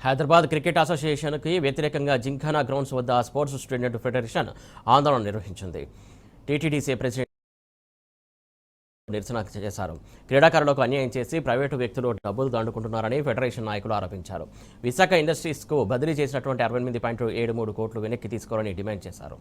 Hyderabad cricket అసోసియేషన్కి వ్యతిరేకంగా Gymkhana grounds వద్ద sports student federation ఆందోళన నిర్వహించింది. టీటీడీసీ ప్రెసిడెంట్ నిరసన చేశారు. క్రీడాకారులకు అన్యాయం చేసి ప్రైవేటు వ్యక్తులు డబ్బులు దండుకుంటున్నారని ఫెడరేషన్ నాయకులు ఆరోపించారు. విశాఖ ఇండస్ట్రీస్కు బదిలీ చేసినటువంటి 68.73 కోట్లు వెనక్కి తీసుకోవాలని డిమాండ్ చేశారు.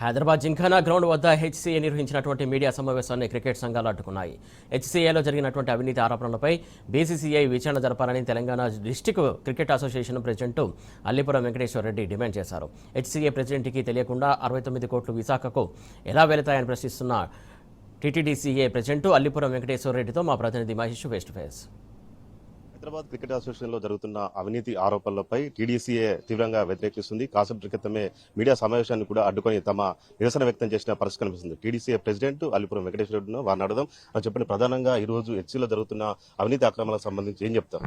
హైదరాబాద్ జింఖానా గ్రౌండ్ వద్ద హెచ్సీఏ నిర్వహించినటువంటి మీడియా సమావేశాన్ని క్రికెట్ సంఘాలు అడ్డుకున్నాయి. హెచ్సీఏలో జరిగినటువంటి అవినీతి ఆరోపణలపై బీసీసీఐ విచారణ జరపాలని Telangana district cricket association president Allipuram Venkateswara Reddy demand చేశారు. హెచ్సీఏ ప్రెసిడెంట్కి తెలియకుండా 69 కోట్లు విశాఖకు ఎలా వెళతాయని ప్రశ్నిస్తున్న టీటీడీసీఏ ప్రెసిడెంట్ అల్లిపురం వెంకటేశ్వర రెడ్డితో మా ప్రతినిధి Mahesh face to face. Hyderabad cricket association లో జరుగుతున్న అవినీతి ఆరోపణలపై టీడీసీఏ తీవ్రంగా వ్యతిరేకిస్తుంది. కాసేపటి క్రితమే మీడియా సమావేశాన్ని కూడా అడ్డుకొని తమ నిరసన వ్యక్తం చేసిన పరిస్థితి కనిపిస్తుంది. టీడీసీఏ ప్రెసిడెంట్ అల్లిపురం వెంకటేశ్వర రెడ్డిను వారిని అడగడం. చెప్పండి, ప్రధానంగా ఈ రోజు హెచ్సీలో జరుగుతున్న అవినీతి అక్రమాలకు సంబంధించి ఏం చెప్తారు?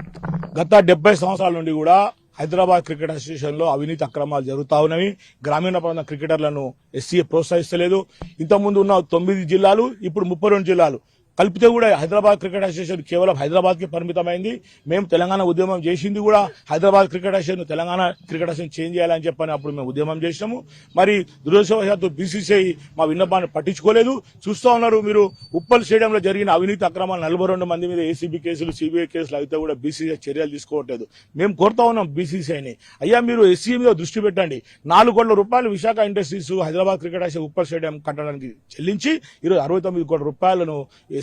గత 70 సంవత్సరాల నుండి కూడా హైదరాబాద్ క్రికెట్ అసోసియేషన్ లో అవినీతి అక్రమాలు జరుగుతా ఉన్నవి. గ్రామీణ ప్రాంత క్రికెటర్లను ఎస్సీఏ ప్రోత్సహిస్తలేదు. ఇంతకుముందు ఉన్న 9 జిల్లాలు, ఇప్పుడు 32 జిల్లాలు కలిపితే కూడా హైదరాబాద్ క్రికెట్ అసోసియేషన్ కేవలం హైదరాబాద్ కి పరిమితమైంది. మేము తెలంగాణ ఉద్యమం చేసింది కూడా Hyderabad cricket association Telangana cricket association change చేయాలని చెప్పని అప్పుడు మేము ఉద్యమం చేసినాము. మరి దురదృష్టవశాత్తు బీసీసీఐ మా విన్నపాన్ని పట్టించుకోలేదు. చూస్తూ ఉన్నారు మీరు, ఉప్పల్ స్టేడియంలో జరిగిన అవినీతి అక్రమాలు 42 మంది మీద ఏసీబీ కేసులు, సిబిఐ కేసులు అయితే కూడా బీసీసీఐ చర్యలు తీసుకోవట్లేదు. మేము కోరుతా ఉన్నాం బీసీసీఐని, అయ్యా మీరు ఎస్సీ మీద దృష్టి పెట్టండి. 4 కోట్ల రూపాయలు Visakha industries Hyderabad cricket association Uppal stadium కట్టడానికి చెల్లించి ఈరోజు 69 కోట్ల రూపాయలను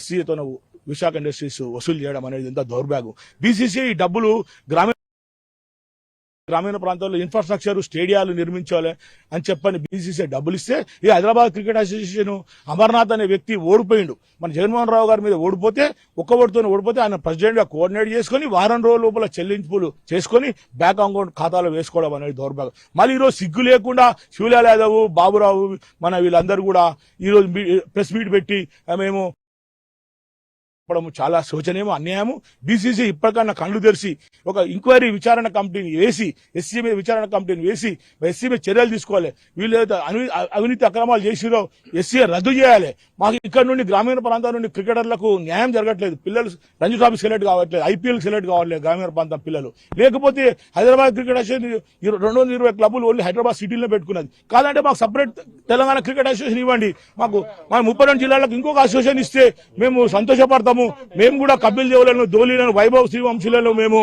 ఎస్సీతో విశాఖ ఇండస్ట్రీస్ వసూలు చేయడం అనేది ఎంత దౌర్భాగ్యం. బీసీసీఐ డబ్బులు గ్రామీణ ప్రాంతాల్లో ఇన్ఫ్రాస్ట్రక్చర్, స్టేడియాలు నిర్మించాలి అని చెప్పని బీసీసీఐ డబ్బులు ఇస్తే ఈ హైదరాబాద్ క్రికెట్ అసోసియేషన్ అమర్నాథ్ అనే వ్యక్తి ఓడిపోయిండు. మన జగన్మోహన్ రావు గారి మీద ఓడిపోతే, ఒక్క ఓటుతో ఓడిపోతే ఆయన ప్రెసిడెంట్ గా కోఆర్డినేట్ చేసుకుని వారం రోజుల లోపల చెల్లింపులు చేసుకుని బ్యాంక్ అకౌంట్ ఖాతాలో వేసుకోవడం అనేది దౌర్భాగ్యం. మళ్ళీ ఈరోజు సిగ్గు లేకుండా శివలాల్ యాదవ్, బాబురావు, మన వీళ్ళందరూ కూడా ఈరోజు ప్రెస్ మీట్ పెట్టి మేము చాలా శోచనీయం, అన్యాయము. బీసీసీ ఇప్పటికన్నా కళ్ళు తెరిచి ఒక ఎంక్వైరీ విచారణ కమిటీని వేసి, ఎస్సీ మీద విచారణ కమిటీని వేసి ఎస్సీ మీద చర్యలు తీసుకోవాలి. వీళ్ళు అవినీతి అక్రమాలు చేసిరో ఎస్సీ రద్దు చేయాలి. మాకు ఇక్కడ నుండి గ్రామీణ ప్రాంతాల నుండి క్రికెటర్లకు న్యాయం జరగట్లేదు. పిల్లలు రంజీ ట్రోఫీ సెలెక్ట్ కావట్లేదు, ఐపీఎల్ సెలెక్ట్ కావట్లేదు గ్రామీణ ప్రాంతం పిల్లలు. లేకపోతే హైదరాబాద్ క్రికెట్ అసోసియేషన్ 220 క్లబ్బులు ఓన్లీ హైదరాబాద్ సిటీలో పెట్టుకున్నది. కాదంటే మాకు సపరేట్ తెలంగాణ క్రికెట్ అసోసియేషన్ ఇవ్వండి. మాకు మన 32 జిల్లాలకు ఇంకొక అసోసియేషన్ ఇస్తే మేము సంతోషపడతాము. మేము కూడా కపిల్ దేవులను, ధోలీలను, వైభవ్ శ్రీవంశీలను మేము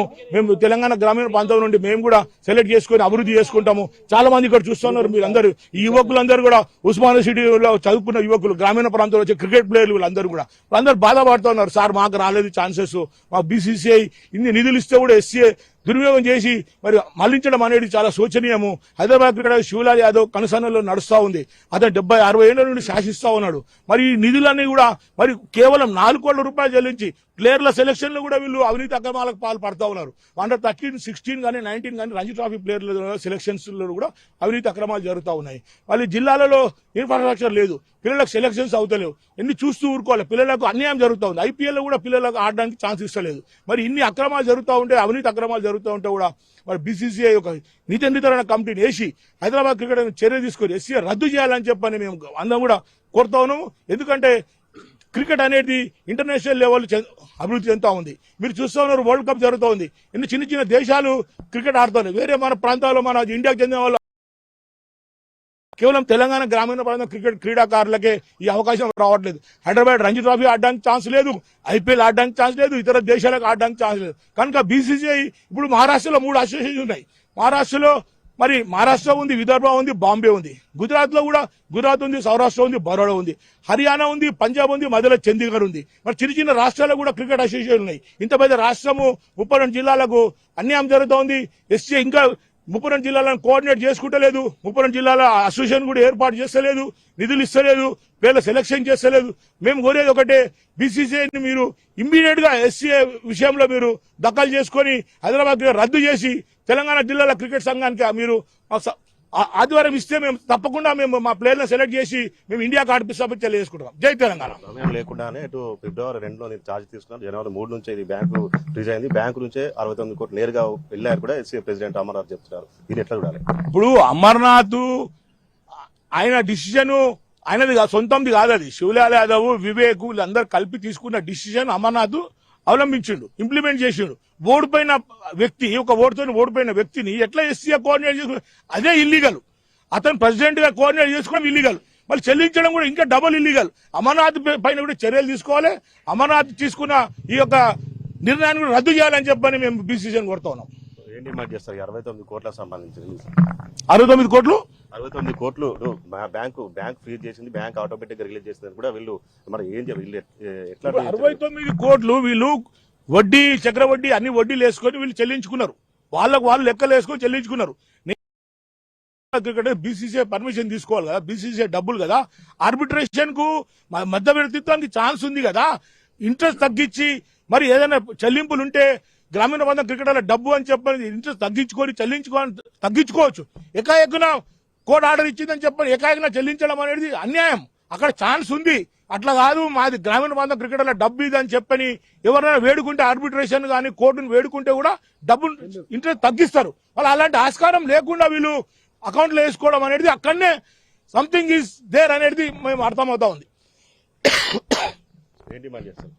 తెలంగాణ గ్రామీణ ప్రాంతం నుండి మేము కూడా సెలెక్ట్ చేసుకుని అభివృద్ధి చేసుకుంటాము. చాలా మంది ఇక్కడ చూస్తున్నారు మీరందరూ. ఈ యువకులందరూ కూడా ఉస్మానియా సిటీలో చదువుకున్న యువకులు, గ్రామీణ ప్రాంతంలో వచ్చే క్రికెట్ ప్లేయర్లు వీళ్ళందరూ కూడా అందరూ బాధపడుతున్నారు. సార్ మాకు రాలేదు ఛాన్సెస్, మాకు బీసీసీఐ ఇన్ని నిధులు ఇస్తే కూడా ఎస్సీఏ దుర్వినియోగం చేసి మరి మళ్లించడం అనేది చాలా శోచనీయము. హైదరాబాద్ క్రికెట్ శివలాల్ యాదవ్ కనుసన్నలో నడుస్తా ఉంది. అతను 70-60 ఏళ్ల నుండి శాసిస్తా ఉన్నాడు. మరి ఈ నిధులన్నీ కూడా మరి కేవలం 4 కోట్ల రూపాయలు చెల్లించి ప్లేయర్ల సెలక్షన్ లో కూడా వీళ్ళు అవినీతి అక్రమాలకు పాల్పడతా ఉన్నారు. అండర్ 13, 16 కానీ 19 కానీ రంజీ ట్రోఫీ ప్లేయర్ల సెలక్షన్స్ లో కూడా అవినీతి అక్రమాలు జరుగుతూ ఉన్నాయి. మళ్ళీ జిల్లాలలో ఇన్ఫ్రాస్ట్రక్చర్ లేదు, పిల్లలకు సెలక్షన్స్ అవుతలేవు. ఎన్ని చూస్తూ ఊరుకోవాలి. పిల్లలకు అన్యాయం జరుగుతూ ఉంది. ఐపీఎల్ లో కూడా పిల్లలకు ఆడడానికి ఛాన్స్ ఇస్తలేదు. మరి ఇన్ని అక్రమాలు జరుగుతూ ఉంటే, అవినీతి అక్రమాలు జరుగుతూ ఉంటే కూడా మరి బీసీసీఐ ఒక నీతి నిర్ధారణ కమిటీని వేసి హైదరాబాద్ క్రికెట్ చర్య తీసుకొని ఎస్సీ రద్దు చేయాలని చెప్పని మేము అందరం కూడా కోరుతా ఉన్నాము. ఎందుకంటే క్రికెట్ అనేది ఇంటర్నేషనల్ లెవెల్ అభివృద్ధి చెందుతా ఉంది. మీరు చూస్తూ ఉన్నారు, వరల్డ్ కప్ జరుగుతూ ఉంది. ఎన్ని చిన్న చిన్న దేశాలు క్రికెట్ ఆడుతున్నాయి. వేరే మన ప్రాంతాల్లో మన ఇండియాకి చెందిన వాళ్ళు కేవలం తెలంగాణ గ్రామీణ ప్రాంతం క్రికెట్ క్రీడాకారులకే ఈ అవకాశం రావట్లేదు. హైదరాబాద్ రంజీ ట్రోఫీ ఆడడానికి ఛాన్స్ లేదు, ఐపీఎల్ ఆడడానికి ఛాన్స్ లేదు, ఇతర దేశాలకు ఆడడానికి ఛాన్స్ లేదు. కనుక బీసీసీఐ ఇప్పుడు మహారాష్ట్రలో 3 అసోసియేషన్ ఉన్నాయి. మహారాష్ట్ర ఉంది, విదర్భ ఉంది, బాంబే ఉంది. గుజరాత్ లో కూడా గుజరాత్ ఉంది, సౌరాష్ట్ర ఉంది, బరోడా ఉంది, హర్యానా ఉంది, పంజాబ్ ఉంది, మధ్యలో చండీగఢ్ ఉంది. మరి చిన్న చిన్న రాష్ట్రాల్లో కూడా క్రికెట్ అసోసియేషన్ ఉన్నాయి. ఇంత పెద్ద రాష్ట్రము 32 జిల్లాలకు అన్యాయం జరుగుతోంది. ఎస్సీ ఇంకా 32 జిల్లాలను కోఆర్డినేట్ చేసుకుంటలేదు. 32 జిల్లాల అసోసియేషన్ కూడా ఏర్పాటు చేస్తలేదు, నిధులు ఇస్తలేదు, వీళ్ళ సెలక్షన్ చేస్తలేదు. మేము కోరేది ఒకటే, బీసీసీఐని మీరు ఇమ్మీడియట్ గా ఎస్సీఏ విషయంలో మీరు దఖలు చేసుకుని హైదరాబాద్ రద్దు చేసి తెలంగాణ జిల్లాల క్రికెట్ సంఘానికి మీరు ఆదివారం ఇస్తే మేము తప్పకుండా మేము మా ప్లేయర్లను సెలెక్ట్ చేసి మేము ఇండియాకి ఆడిపిస్తామని తెలియజేసుకుంటాం. జై తెలంగాణ. సమయం లేకుండానే ఇటు ఫిబ్రవరి 2లో నేను ఛార్జ్ తీసుకున్నాను. జనవరి 3 నుంచి ఇది బ్యాంకు రిలీజ్ అయింది. బ్యాంకు నుంచే 69 కోట్లు నేరుగా వెళ్ళారు కూడా ఎస్సీఏ ప్రెసిడెంట్ అమర్నాథ్ చెప్తున్నారు. ఇది ఎట్లా చూడాలి? ఇప్పుడు అమర్నాథ్ ఆయన డిసిజన్ ఆయనది సొంతంది కాదు, అది శివలాల్ యాదవ్, వివేక్ వీళ్ళందరూ కలిపి తీసుకున్న డిసిజన్ అమర్నాథ్ అవలంబించిండు, ఇంప్లిమెంట్ చేసిండు. ఓడిపోయిన వ్యక్తి, ఒక ఓటుతో ఓడిపోయిన వ్యక్తిని ఎట్లా ఎస్సీఏ కోఆర్డినేట్ చేసుకుని అదే ఇల్లీగల్. అతను ప్రెసిడెంట్ గా కోఆర్డినేట్ చేసుకోవడం ఇల్లీగల్, మళ్ళీ చెల్లించడం కూడా ఇంకా డబుల్ ఇల్లీగల్. అమర్నాథ్ పైన కూడా చర్యలు తీసుకోవాలి. అమర్నాథ్ తీసుకున్న ఈ యొక్క నిర్ణయాన్ని కూడా రద్దు చేయాలని చెప్పని మేము బీసీసీని కోరుతా ఉన్నాం. ఏం డిమాండ్ చేస్తారు? 69 కోట్లకు సంబంధించి 69 కోట్లు 69 కోట్లు బ్యాంకు ఫ్రీజ్ చేసింది, బ్యాంక్ ఆటోమేటిక్ గా రిలీజ్ చేసింది కూడా వీళ్ళు మరి ఏం వీళ్ళు ఎట్లా 69 కోట్లు వీళ్ళు వడ్డీ, చక్రవడ్డీ అన్ని వడ్డీలు వేసుకొని వీళ్ళు చెల్లించుకున్నారు. వాళ్ళు లెక్కలు వేసుకొని చెల్లించుకున్నారు. బీసీసీఐ పర్మిషన్ తీసుకోవాలి కదా, బీసీసీఐ డబ్బులు కదా, ఆర్బిట్రేషన్ కు మధ్యవర్తిత్వానికి ఛాన్స్ ఉంది కదా. ఇంట్రెస్ట్ తగ్గించి మరి ఏదైనా చెల్లింపులు ఉంటే గ్రామీణ బంధం క్రికెటర్ల డబ్బు అని చెప్పని ఇంట్రెస్ట్ తగ్గించుకోవచ్చు. ఎకాఎక్కున కోర్టు ఆర్డర్ ఇచ్చిందని చెప్పని ఎకాఎక్కున చెల్లించడం అనేది అన్యాయం. అక్కడ ఛాన్స్ ఉంది. అట్లా కాదు, మాది గ్రామీణ బంధం క్రికెటర్ల డబ్బు ఇది అని చెప్పని ఎవరైనా వేడుకుంటే ఆర్బిట్రేషన్ కానీ కోర్టును వేడుకుంటే కూడా డబ్బు ఇంట్రెస్ట్ తగ్గిస్తారు. వాళ్ళు అలాంటి ఆస్కారం లేకుండా వీళ్ళు అకౌంట్లో వేసుకోవడం అనేది అక్కడనే సంథింగ్ ఈజ్ దేర్ అనేది మేము అర్థమవుతా ఉంది. ఏం డిమాండ్ చేస్తారు?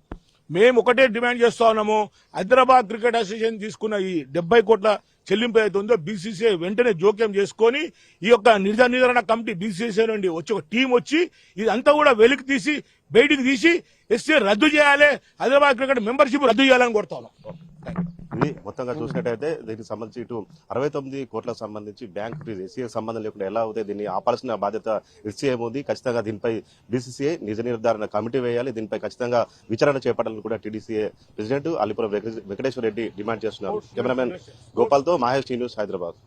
మేము ఒకటే డిమాండ్ చేస్తా ఉన్నాము, హైదరాబాద్ క్రికెట్ అసోసియేషన్ తీసుకున్న ఈ 70 కోట్ల చెల్లింపు అయితే ఉందో బీసీసీఐ వెంటనే జోక్యం చేసుకొని ఈ యొక్క నిర్ధారణ కమిటీ బీసీసీఐ నుండి వచ్చి ఒక టీం వచ్చి ఇదంతా కూడా వెలికి తీసి బయటికి తీసి ఎస్సీ రద్దు చేయాలి, హైదరాబాద్ క్రికెట్ మెంబర్షిప్ రద్దు చేయాలని కోరుతా ఉన్నాం. ఇది మొత్తంగా చూసినట్టయితే దీనికి సంబంధించి ఇటు 69 కోట్లకు సంబంధించి బ్యాంక్ ఫ్రీజ్ ఎస్సీఏ సంబంధం లేకుండా ఎలా అవుతాయి, దీన్ని ఆపాల్సిన బాధ్యత ఎస్సీఏ ఉంది. ఖచ్చితంగా దీనిపై బీసీసీఐ నిజ నిర్ధారణ కమిటీ వేయాలి, దీనిపై ఖచ్చితంగా విచారణ చేపట్టాలని కూడా TDCA president Allipuram Venkateswara Reddy demand చేస్తున్నారు. కెమెరామెన్ గోపాల్తో మహేష్ న్యూస్, హైదరాబాద్.